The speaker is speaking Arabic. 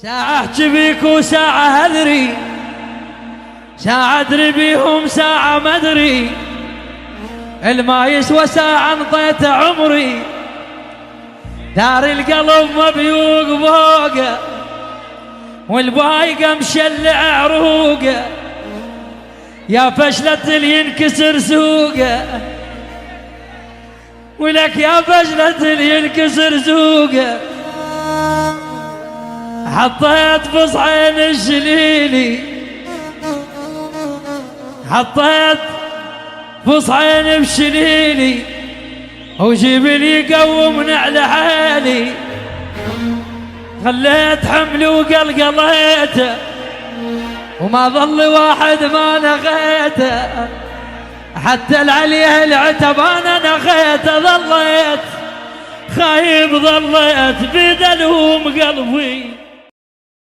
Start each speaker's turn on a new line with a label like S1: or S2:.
S1: ساعة احجي بيك وساعة ادري، ساعة ادري بيهم ساعة ما ادري، الما يسوى ساعة انطيت عمري، دار القلب مبيوق فوقه والبايقه مشلع عروقه، يا فشلة اللي ينكسر سوقه، ولك يا فشلة اللي ينكسر سوقه، حطيت بصعين الشليلي، حطيت بصعين بشليلي، وجبلي يقومني على حالي، خليت حملي وقلقليته، وما ظل واحد ما نغيته، حتى العليه العتب انا نغيته، ظليت خايب ظليت بدلوم قلبي.